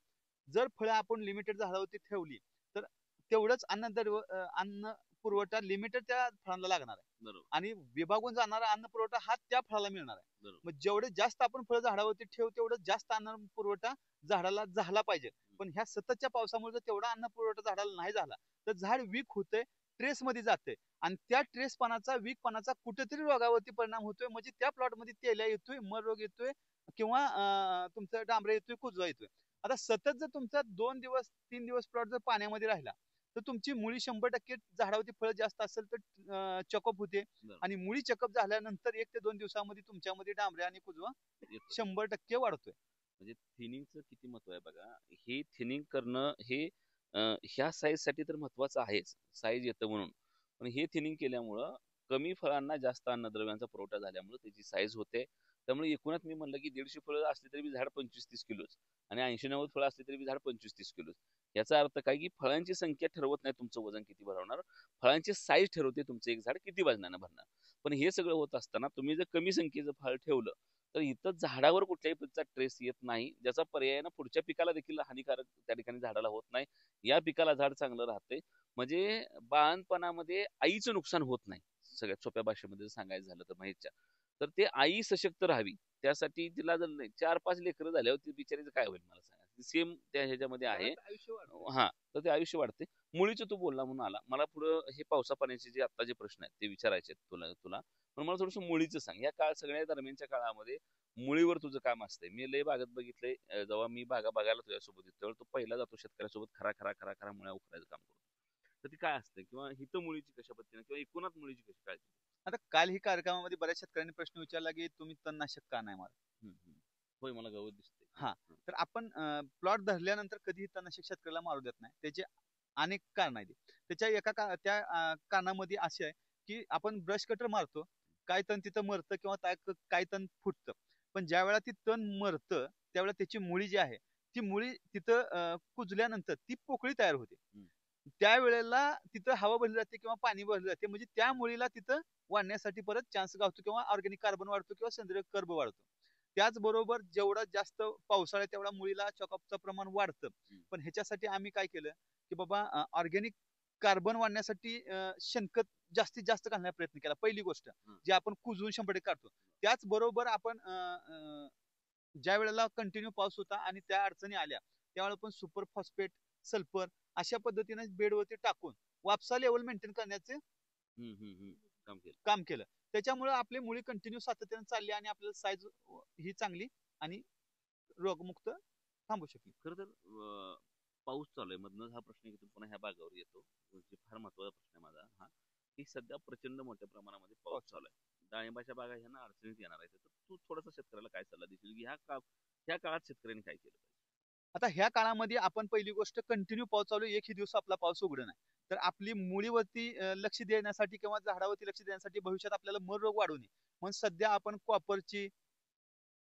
Speaker 3: जर फळं आपण लिमिटेड झाडावरती ठेवली तर तेवढंच अन्न पुरवठा लिमिटेड त्या फळांना लागणार आहे आणि विभागून जाणारा अन्न पुरवठा हा त्या फळाला मिळणार आहे. मग जेवढे जास्त आपण फळ झाडावरती ठेवू तेवढं जास्त अन्न पुरवठा झाडाला झाला पाहिजे. पण ह्या सततच्या पावसामुळे जर तेवढा अन्न पुरवठा झाडाला नाही झाला तर झाड वीक होतंय, ट्रेस मध्ये जाते आणि त्या ट्रेसपणाचा वीकपणाचा कुठेतरी रोगावरती परिणाम होतोय. म्हणजे त्या प्लॉट मध्ये तेल्या येतोय, मर रोग येतोय किंवा तुमचा डांबरे येतोय, कुजवा येतोय. आता सतत जर तुमचा 2 दिवस 3 दिवस प्लॉट जर पाण्यामध्ये राहिला तर तुमची मुळी 100% झाडावरती फळ जास्त असेल तर चेकअप होते आणि मुळी चेकअप झाल्यानंतर 1 ते 2 दिवसामध्ये तुमच्यामध्ये डांबऱ्या आणि कुजवा 100% वाढतोय.
Speaker 1: म्हणजे थिनिंगचं किती महत्व आहे बघा. हे थिनिंग करणं हे ह्या साईज साठी तर महत्वाचं आहेच, साईज येतं म्हणून. पण हे थिनिंग केल्यामुळं कमी फळांना जास्त अन्नद्रव्यांचा पुरवठा झाल्यामुळे त्याची साईज होते. त्यामुळे एकूणच मी म्हणलं की 150 फळं असली तरी बी झाड 25-30 किलोच आणि 80-90 फळं असली तरी बी झाड 25-30 किलोच. याचा अर्थ काय की फळांची संख्या ठरवत नाही तुमचं वजन किती भरवणार, फळांची साईज ठरवते तुमचं एक झाड किती वजनानं भरणार. पण हे सगळं होत असताना तुम्ही जर कमी संख्येचं फळ ठेवलं तर इथं झाडावर कुठल्याही प्रकारचा ट्रेस येत नाही, ज्याचा पर्याय ना पुढच्या पिकाला देखील हानिकारक त्या ठिकाणी झाडाला होत नाही. या पिकाला झाड चांगलं राहते. म्हणजे बाळणपणामध्ये आईचं नुकसान होत नाही. सगळ्यात सोप्या भाषेमध्ये सांगायचं झालं तर महेशच्या, तर ते आई सशक्त राहावी त्यासाठी तिला जर नाही 4-5 लेकरं झाल्यावर ती बिचारीचं काय होईल मला सांगा. सेम त्या ह्याच्यामध्ये आहे. हा, तर ते आयुष्य वाढते. मुळीचं तू बोलला म्हणून आला मला पुढं हे पावसा पाण्याचे जे आता जे प्रश्न आहेत ते विचारायचे आहेत तुला पण मला थोडंसं मुळीचं सांग. या काळ सगळ्या दरम्यानच्या काळामध्ये मुळीवर तुझं काम असतंय. मी लय बागत बघितलंय, जेव्हा मी बागा बघायला तुझ्यासोबत येतो तेव्हा तो पहिला जातो शेतकऱ्यासोबत खरा खरा खरा खरा मुळ्या उकरायचं काम करतो. तर ती काय असतं किंवा हिथं मुळीची कशा पद्धतीने किंवा एकूणच मुळीची कशी काळजी?
Speaker 3: आता काल ही कार्यक्रमामध्ये बऱ्याच शेतकऱ्यांनी प्रश्न विचारला की तुम्ही तणनाशक का नाही मारत.
Speaker 1: होय, मला गवत दिसते.
Speaker 3: हा, तर आपण प्लॉट धरल्यानंतर कधीही तणनाशक शेतकऱ्याला मारू देत नाही. त्याचे अनेक कारण आहेत. त्याच्या त्या कारणामध्ये असे आहे की आपण ब्रश कटर मारतो, काय तण तिथं मरतं किंवा काय तण फुटतं. पण ज्या वेळेला ती तण मरतं त्यावेळेला त्याची मुळी जी आहे ती मुळी तिथं कुजल्यानंतर ती पोकळी तयार होते. त्यावेळेला तिथं हवा भरली जाते किंवा पाणी भरलं जाते, म्हणजे त्या मुळीला तिथं वाढण्यासाठी परत चान्स गावतो किंवा ऑर्गॅनिक कार्बन वाढतो किंवा सेंद्रिय कर्ब वाढतो. त्याचबरोबर जेवढा जास्त पावसाळा तेवढा मुळीला चॉकअपचं प्रमाण वाढतं. पण ह्याच्यासाठी आम्ही काय केलं की बाबा ऑर्गॅनिक कार्बन वाढण्यासाठी शेणखत जास्तीत जास्त घालण्याचा प्रयत्न केला. पहिली गोष्ट जी आपण कुजवून 100% काढतो. त्याचबरोबर आपण ज्या वेळेला कंटिन्यू पाऊस होता आणि त्या अडचणी आल्या त्यावेळेला पण सुपर फॉस्फेट, सल्फर अशा पद्धतीने बेडवरती टाकून वापसा लेवल मेंटेन करण्याचे काम केलं. त्याच्यामुळे आपली मुळी कंटिन्यू सातत्याने चालली आणि आपल्याला साईज ही चांगली आणि रोगमुक्त थांबू शकली.
Speaker 1: खरं तर पाऊस चालू आहे मधनच हा प्रश्न घेतो पुन्हा ह्या भागावर येतो. फार महत्वाचा प्रश्न आहे माझा हा, की सध्या प्रचंड मोठ्या प्रमाणामध्ये पाऊस चालू आहे. डाळिंबाच्या बागा ह्यांना अडचणीत येणार आहे. तर तू थोडासा शेतकऱ्याला काय सल्ला देशील की ह्या काळात शेतकऱ्यांनी काय केलं पाहिजे?
Speaker 3: आता ह्या काळामध्ये आपण पहिली गोष्ट कंटिन्यू पाऊस चालू, एकही दिवस आपला पाऊस उघड नाही, तर आपली मुळीवरती लक्ष देण्यासाठी किंवा झाडावरती लक्ष देण्यासाठी भविष्यात आपल्याला मर रोग वाढू नये म्हणून सध्या आपण कॉपरची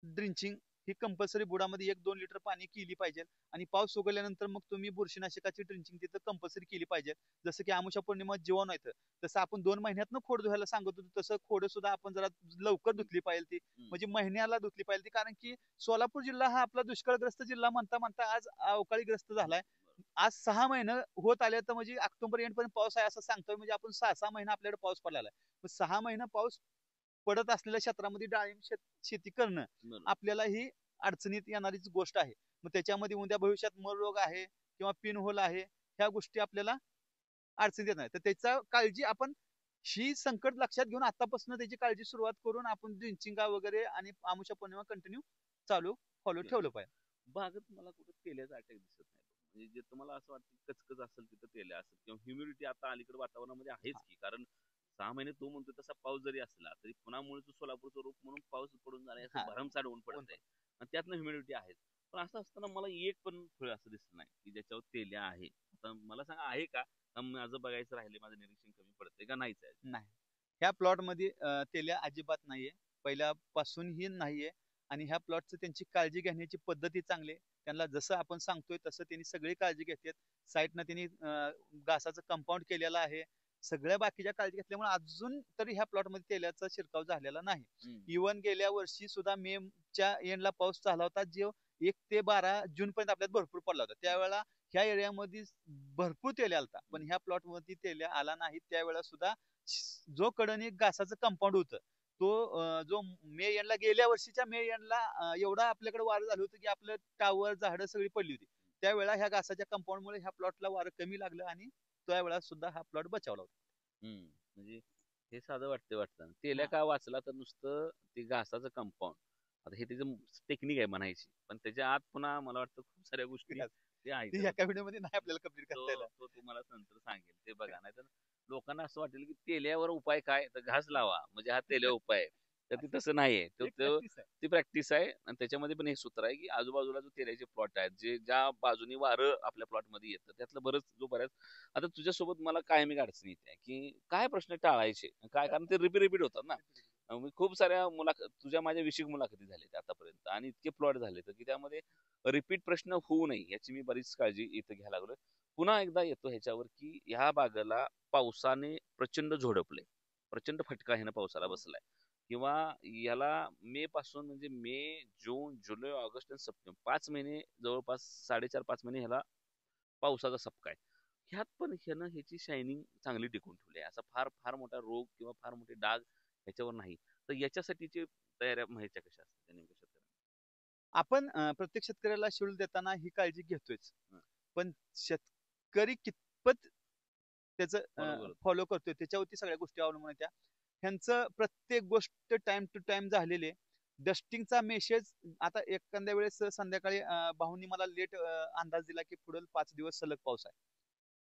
Speaker 3: ड्रिंचिंग ही कंपल्सरी बुडामध्ये 1-2 लिटर पाणी केली पाहिजे. आणि पाऊस उघडल्यानंतर मग तुम्ही बुरशीनाशकाची ड्रिंचिंग तिथं कंपल्सरी केली पाहिजे. जसं की आमुषा पौर्णिमा जीवन येतं तसं आपण 2 महिन्यातनं खोड धुवायला सांगत होतो, तसं खोड सुद्धा आपण जरा लवकर धुतली पाहिजे ती, म्हणजे महिन्याला धुतली पाहिजे ती. कारण की सोलापूर जिल्हा हा आपला दुष्काळग्रस्त जिल्हा म्हणता म्हणता आज अवकाळीग्रस्त झालाय. आज 6 महिने होत आले तर म्हणजे ऑक्टोबर एंड पर्यंत पाऊस आहे असं सांगतोय, म्हणजे आपण 6 महिने आपल्याकडे पाऊस पडलेला आहे. 6 महिने पाऊस पडत असलेल्या क्षेत्रामध्ये डाळिंब शेती करणं आपल्याला ही अडचणीत येणारीच गोष्ट आहे. मग त्याच्यामध्ये उद्या भविष्यात मर रोग आहे किंवा पिन होल आहे, ह्या गोष्टी आपल्याला अडचणीत येत नाही. तर त्याचा काळजी आपण ही संकट लक्षात घेऊन आतापासून त्याची काळजी सुरुवात करून आपण ड्रिंचिंग वगैरे आणि आमुषा पौर्णिमा कंटिन्यू फॉलो ठेवलं पाहिजे.
Speaker 1: बागत मला कुठं तेल्याचा अटॅक दिसत नाही. म्हणजे जे तुम्हाला असं वाटतं कचकच असेल तिथं तेल्या असेल किंवा ह्युमिडिटी आता अलीकडे वातावरणामध्ये आहेच की, कारण 6 महिने तू म्हणतो तसा पाऊस जरी असला तरी पुन्हा मुळे सोलापूरचं रूप म्हणून पाऊस पडून जाणे असं भरमसाठ ऊन पडत आहे आणि त्यातनं ह्युमिडिटी आहे. पण असं असताना मला एक पण फळ असं दिसत नाही की ज्याच्यावर तेल्या आहे. आता मला सांगा आहे का, माझं बघायचं राहिले, माझं निरीक्षण कमी पडतंय का नाहीच आहे?
Speaker 3: नाही, ह्या प्लॉट मध्ये तेल्या अजिबात नाहीये, पहिल्यापासूनही नाहीये. आणि ह्या प्लॉटचं त्यांची काळजी घेण्याची पद्धती चांगली, त्यांना जसं आपण सांगतोय तसं त्यांनी सगळी काळजी घेतात. साईडनं त्यांनी घासाचं कंपाऊंड केलेलं आहे, सगळ्या बाकीच्या काळजी घेतल्यामुळे अजून तरी ह्या प्लॉट मध्ये तेल्याचा शिरकाव झालेला नाही. इव्हन गेल्या वर्षी सुद्धा मेच्या एंडला पाऊस झाला होता, जो 1 ते 12 जून पर्यंत आपल्यात भरपूर पडला होता. त्यावेळेला ह्या एरियामध्ये भरपूर तेल्या आलता, पण ह्या प्लॉट मध्ये तेल्या आला नाही. त्यावेळेला सुद्धा जो कडणी घासाचं कंपाऊंड होतं तो जो मे एंडला गेल्या वर्षीच्या मे एंडला एवढा आपल्याकडे वारं झालं होतं की आपलं टावर झाडं सगळी पडली होती. त्यावेळेला ह्या घासाच्या कंपाऊंडमुळे ह्या प्लॉटला वारं कमी लागलं आणि त्यावेळेला सुद्धा हा प्लॉट बचावला होता.
Speaker 1: म्हणजे हे साधं वाटतं तेल्या का वाचला तर नुसतं ते घासाचं कंपाऊंड, आता हे त्याचं टेक्निक आहे म्हणायची, पण त्याच्या आत पुन्हा मला वाटतं खूप साऱ्या गोष्टी
Speaker 3: एका व्हिडिओमध्ये नाही आपल्याला कंप्लीट करता येईल.
Speaker 1: तो तुम्हाला नंतर सांगेल ते बघा. नाही तर लोकांना असं वाटेल की तेल्यावर उपाय काय, तर घास लावा म्हणजे हा तेल्या उपाय आहे. तर ती तसं नाहीये.
Speaker 3: एक practice आहे.
Speaker 1: ती प्रॅक्टिस आहे आणि त्याच्यामध्ये पण हे सूत्र आहे की आजूबाजूला जो तेलाचे प्लॉट आहेत जे ज्या बाजूनी वारं आपल्या प्लॉट मध्ये येतं त्यातलं बऱ्याच आता तुझ्यासोबत मला कायमी अडचण येते की काय प्रश्न टाळायचे काय कारण ते रिपीट होतात ना. मी खूप साऱ्या तुझ्या माझ्या विषयी मुलाखती झाल्या आतापर्यंत आणि इतके प्लॉट झाले तर की त्यामध्ये रिपीट प्रश्न होऊ नये याची मी बरीच काळजी इथं घ्यायला लागलोय. पुन्हा एकदा येतो ह्याच्यावर की ह्या बागेला पावसाने प्रचंड झोडपले, प्रचंड फटका ह्यानं पावसाला बसलाय किंवा याला मे पासून म्हणजे मे, जून, जुलै, ऑगस्ट आणि सप्टेंबर 5 महिने जवळपास 4.5-5 महिने ह्याला पावसाचा सपका आहे. ह्यात पण ह्यानं ह्याची शायनिंग चांगली टिकून ठेवली आहे. असा फार फार मोठा रोग किंवा फार मोठे डाग ह्याच्यावर नाही. तर याच्यासाठीची तयाऱ्या माहिती कशा असतात नेमक्या शेतकऱ्यांना?
Speaker 3: आपण प्रत्येक शेतकऱ्याला शेड्यूल देताना ही काळजी घेतोयच, पण शेतकरी कितपत त्याचं फॉलो करतोय त्याच्यावरती सगळ्या गोष्टी अवलंबून आहेत. ह्यांचं प्रत्येक गोष्ट टाइम टू टाइम झालेली आहे. डस्टिंगचा मेसेज आता एखाद्या वेळेस संध्याकाळी भाऊनी मला लेट अंदाज दिला की पुढील 5 दिवस सलग पाऊस आहे,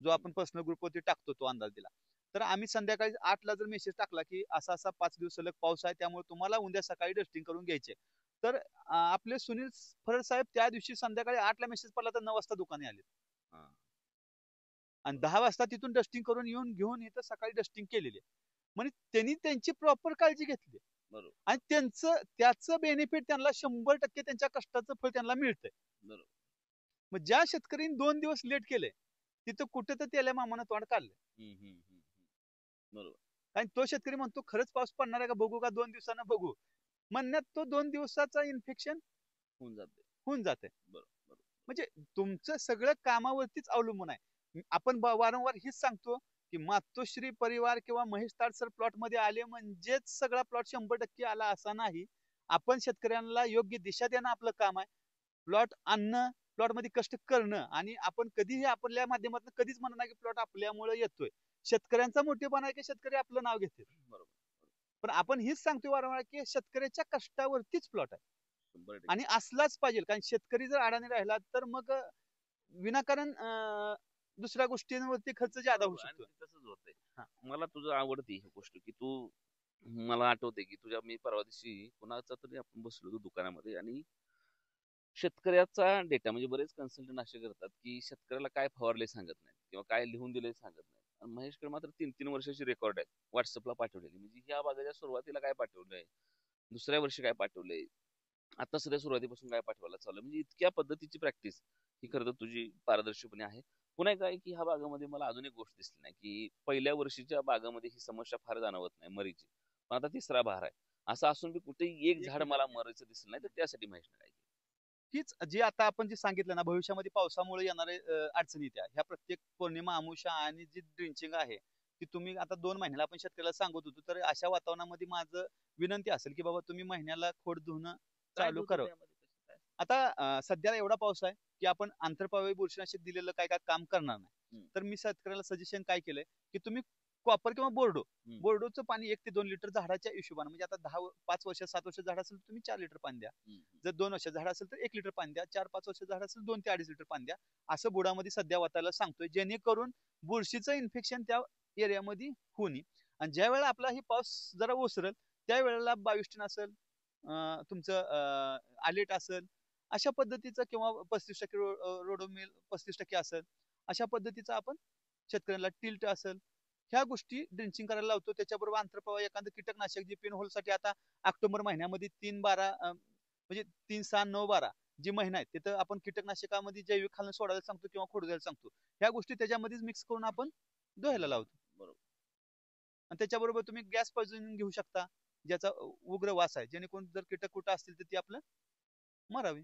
Speaker 3: जो आपण पर्सनल ग्रुपवरती टाकतो तो अंदाज दिला. तर आम्ही संध्याकाळी 8ला जर मेसेज टाकला की असा असा 5 दिवस सलग पाऊस आहे, त्यामुळे तुम्हाला उद्या सकाळी डस्टिंग करून घ्यायचे, तर आपले सुनील फरड साहेब त्या दिवशी संध्याकाळी 8ला मेसेज पडला तर 9 वाजता दुकाने आले आणि 10 वाजता तिथून डस्टिंग करून घेऊन इथं सकाळी डस्टिंग केलेली आहे. म्हणजे त्यांनी त्यांची प्रॉपर काळजी घेतली आणि त्याचं बेनिफिट त्यांना 100% त्यांच्या कष्टाचं फळ त्यांना मिळतंय. मग ज्या शेतकऱ्यांनी 2 दिवस लेट केले तिथं कुठं तर त्याला मामानं तोंड काढलं. आणि तो शेतकरी म्हणतो खरंच पाऊस पडणार आहे का बघू का 2 दिवसांना बघू, म्हणण्यात तो 2 दिवसाचा इन्फेक्शन होऊन जाते. म्हणजे तुमचं सगळं कामावरतीच अवलंबून आहे. आपण वारंवार हीच सांगतो की मातोश्री परिवार किंवा महेश ताडसर प्लॉट मध्ये आले म्हणजेच सगळा प्लॉट 100% आला असा नाही. आपण शेतकऱ्यांना योग्य दिशा देणं आपलं काम आहे. प्लॉट आणणं, प्लॉट मध्ये कष्ट करणं आणि आपण कधीही आपल्या माध्यमातून कधीच म्हणणार की प्लॉट आपल्यामुळे येतोय. शेतकऱ्यांचा मोठेपणा आहे की शेतकरी आपलं नाव घेते. पण आपण हीच सांगतोय वारंवार की शेतकऱ्याच्या कष्टावरतीच प्लॉट आहे आणि असलाच पाहिजे. कारण शेतकरी जर अडाणी राहिला तर मग विनाकारण दुसऱ्या गोष्टींवरती खर्च जादा होऊ शकतो.
Speaker 1: तसंच होतंय. मला तुझं आवडते ही गोष्ट की तू मला आठवते की तुझ्या मी परवा दिवशी कुणाचा तरी आपण बसलो होतो दुकानामध्ये आणि शेतकऱ्याचा डेटा म्हणजे बरेच कन्सल्टंट असे करतात की शेतकऱ्याला काय फवारले सांगत नाही किंवा काय लिहून दिले सांगत नाही. आणि महेशकडे मात्र 3-3 वर्षाची रेकॉर्ड आहे व्हॉट्सअपला पाठवलेली. म्हणजे ह्या बागाच्या सुरुवातीला काय पाठवलंय, दुसऱ्या वर्षी काय पाठवलंय, आता सध्या सुरुवातीपासून काय पाठवायला चालू, म्हणजे इतक्या पद्धतीची प्रॅक्टिस ही खरं तर तुझी पारदर्शीपणे आहे. पुन्हा काय की ह्या बागामध्ये मला अजून एक गोष्ट दिसली नाही की पहिल्या वर्षीच्या बागामध्ये ही समस्या फार जाणवत नाही मरीची, पण आता तिसरा बहार आहे असं असून बी कुठेही एक झाड मला मरायचं दिसलं नाही. तर त्यासाठी महेशने काय केलं?
Speaker 3: हीच जे आता आपण जे सांगितलं ना भविष्यामध्ये पावसामुळे येणारे अडचणी त्या ह्या प्रत्येक पौर्णिमा अमावस्या आणि जी ड्रिंचिंग आहे ती तुम्ही आता 2 महिन्याला आपण शेतकऱ्याला सांगत होतो. तर अशा वातावरणामध्ये माझं विनंती असेल की बाबा तुम्ही महिन्याला खोड धुणं चालू करा. आता सध्या एवढा पाऊस आहे की आपण आंतरपाळी बुरशीनाशक दिलेलं काय काय काम करणार नाही. तर मी शेतकऱ्याला सजेशन काय केलंय की तुम्ही कॉपर किंवा बोर्डोचं पाणी 1 ते 2 लिटर झाडाच्या हिशोबाने, म्हणजे आता 5 वर्ष 7 वर्ष झाड असेल तर तुम्ही 4 लिटर पाणी द्या. जर 2 वर्ष झाड असेल तर 1 लिटर पाणी द्या. 4-5 वर्ष झाड असेल 2 ते 2.5 लिटर पाणी द्या. असं बुडामध्ये सध्या वाटायला सांगतोय, जेणेकरून बुरशीचं इन्फेक्शन त्या एरियामध्ये होऊ नये. आणि ज्या वेळेला आपला ही पाऊस जरा ओसरल त्यावेळेला 22 टन असेल, तुमचं आलेट असेल अशा पद्धतीचं किंवा 35% रोडोमिल 35% असेल अशा पद्धतीचं आपण शेतकऱ्यांना टिल्ट असेल ह्या गोष्टी ड्रिंचिंग करायला लावतो. त्याच्याबरोबर आंतरप्रवाह एखादं कीटकनाशक जे पिन होल साठी आता ऑक्टोबर महिन्यामध्ये 3-12 म्हणजे 3-6-9-12 जे महिना आहेत तिथं आपण कीटकनाशकामध्ये जैविक खालून सोडायला सांगतो किंवा खोड द्यायला सांगतो. ह्या गोष्टी त्याच्यामध्येच मिक्स करून आपण धुवायला लावतो. बरोबर. आणि त्याच्याबरोबर तुम्ही गॅस पॉइझनिंग घेऊ शकता ज्याचा उग्र वास आहे, जेणेकरून जर कीटक कुठं असतील तर ती आपलं मारावी.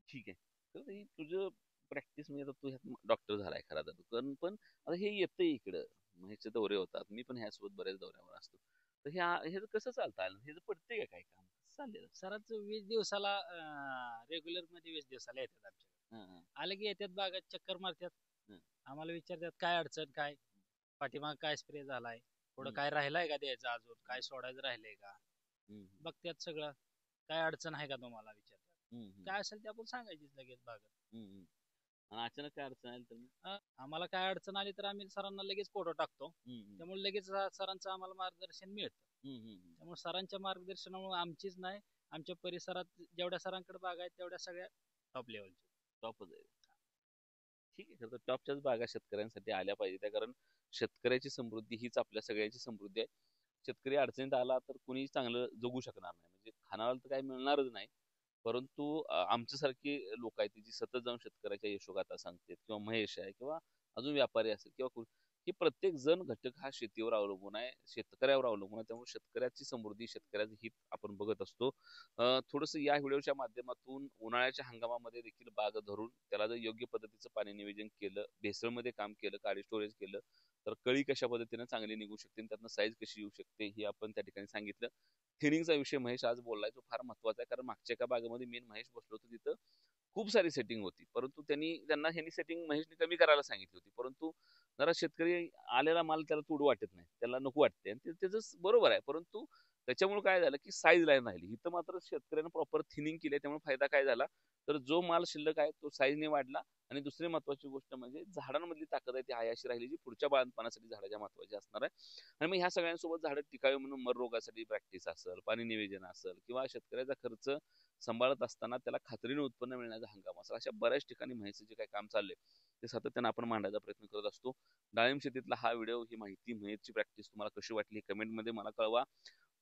Speaker 1: ठीक आहे. तर ही तुझं प्रॅक्टिस म्हणजे आता तू डॉक्टर झालाय खरा तर पण आता हे येतंय इकडं ह्याचे दौरे होतात, मी पण ह्यासोबत बऱ्याच दौऱ्यावर असतो. तर हे कसं चालतं, हे पडतंय का काय काम चाललेलं?
Speaker 2: सरांच 20 दिवसाला रेग्युलर मध्ये 20 दिवसाला येतात आमच्याकडे. आले की येतात बागात चक्कर मारतात, आम्हाला विचारतात काय अडचण, काय पाठीमाग काय स्प्रे झालाय, पुढं काय राहिलाय का द्यायचं, अजून काय सोडायचं राहिलंय का बघतात सगळं. काय अडचण आहे का तुम्हाला विचारतात, काय असेल ते आपण सांगायचीच लगेच बागात.
Speaker 1: आणि अचानक काय अडचण आली तर
Speaker 2: आम्हाला काय अडचण आली तर आम्ही सरांना लगेच फोटो टाकतो, त्यामुळे लगेच सरांचं आम्हाला मार्गदर्शन मिळतं. त्यामुळे सरांच्या मार्गदर्शनामुळे आमचीच नाही, आमच्या परिसरात जेवढ्या सरांकडे बागा आहेत तेवढ्या सगळ्या टॉप लेवलच्या.
Speaker 1: टॉपच आहे. ठीक आहे, तर टॉपच्याच बागा शेतकऱ्यांसाठी आल्या पाहिजे त्या, कारण शेतकऱ्याची समृद्धी हीच आपल्या सगळ्याची समृद्धी आहे. शेतकरी अडचणीत आला तर कुणी चांगलं जगू शकणार नाही, म्हणजे खानाला तर काही मिळणारच नाही. परंतु आमच्यासारखी लोक आहेत जी सतत जाऊन शेतकऱ्याच्या यशोगाथा सांगतात, किंवा महेश आहे किंवा अजून व्यापारी असेल किंवा की प्रत्येक जण घटक हा शेतीवर अवलंबून आहे, शेतकऱ्यावर अवलंबून आहे. त्यामुळे शेतकऱ्याची समृद्धी, शेतकऱ्याचं हित आपण बघत असतो. थोडस या व्हिडिओच्या माध्यमातून उन्हाळ्याच्या हंगामामध्ये देखील बाग धरून त्याला जर योग्य पद्धतीचं पाणी नियोजन केलं, भेसळमध्ये काम केलं, काळी स्टोरेज केलं, तर कळी कशा पद्धतीने चांगली निघू शकते, त्यातनं साईज कशी येऊ शकते हे आपण त्या ठिकाणी सांगितलं. थिनिंगचा विषय महेश आज बोललाय तो फार महत्वाचा आहे, कारण मागच्या एका बागेमध्ये मेन महेश बसलो होतो तिथं खूप सारी सेटिंग होती, परंतु त्यांना ह्यांनी सेटिंग महेशने कमी करायला सांगितली होती. परंतु जरा शेतकरी आलेला माल त्याला तोड वाटत नाही, त्याला नको वाटते, आणि त्याचं बरोबर आहे. परंतु त्याच्यामुळे काय झालं की साईज लाईन राहिली. इथं मात्र शेतकऱ्यानं प्रॉपर थिनिंग केली, त्यामुळे फायदा काय झाला, तर जो माल शिल्लक आहे तो साईजने वाढला. आणि दुसरी महत्वाची गोष्ट म्हणजे झाडांमधली ताकद आहे ती आयाशी राहिली, जी पुढच्या बाळणपणासाठी झाडाच्या महत्वाची असणार आहे. आणि मग ह्या सगळ्यांसोबत झाडं टिकावी म्हणून मर रोगासाठी प्रॅक्टिस असेल, पाणी नियोजन असेल, किंवा शेतकऱ्याचा खर्च सांभाळत असताना त्याला खात्रीने उत्पन्न मिळण्याचा हंगाम असेल, अशा बऱ्याच ठिकाणी म्हैसचं जे काही काम चाललंय ते सातत्यानं आपण मांडायचा प्रयत्न करत असतो. डाळिंब शेतीतला हा व्हिडिओ, ही माहिती, म्हैसची प्रॅक्टिस तुम्हाला कशी वाटली कमेंटमध्ये मला कळवा.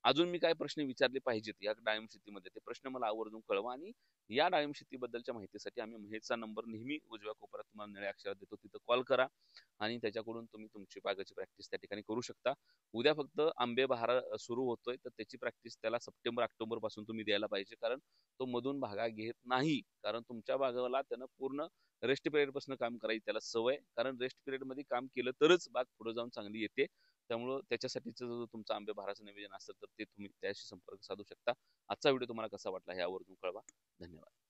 Speaker 1: अजून मी काय प्रश्न विचारले पाहिजेत या डाळिंब शेतीमध्ये ते प्रश्न मला आवर्जून कळवा. आणि या डाळिंब शेतीबद्दलच्या माहितीसाठी आम्ही महेशचा नंबर नेहमी उजव्या कोपऱ्यात तुम्हाला निळ्या अक्षरात देतो, तिथं कॉल करा आणि त्याच्याकडून तुम्ही तुमची बागाची प्रॅक्टिस त्या ठिकाणी करू शकता. उद्या फक्त आंबे बहार सुरू होतोय, तर त्याची प्रॅक्टिस त्याला सप्टेंबर ऑक्टोबर पासून तुम्ही द्यायला पाहिजे, कारण तो मधून भागा घेत नाही. कारण तुमच्या बागाला त्यानं पूर्ण रेस्ट पिरियड पासून काम करायची त्याला सवय, कारण रेस्ट पिरियड मध्ये काम केलं तरच बाग पुढे जाऊन चांगली येते. त्यामुळं त्याच्यासाठीचं जो तुमचं आंबे बहाराचं नियोजन असेल तर ते तुम्ही त्याशी संपर्क साधू शकता. आजचा व्हिडिओ तुम्हाला कसा वाटला हे आवर्जून कळवा. धन्यवाद.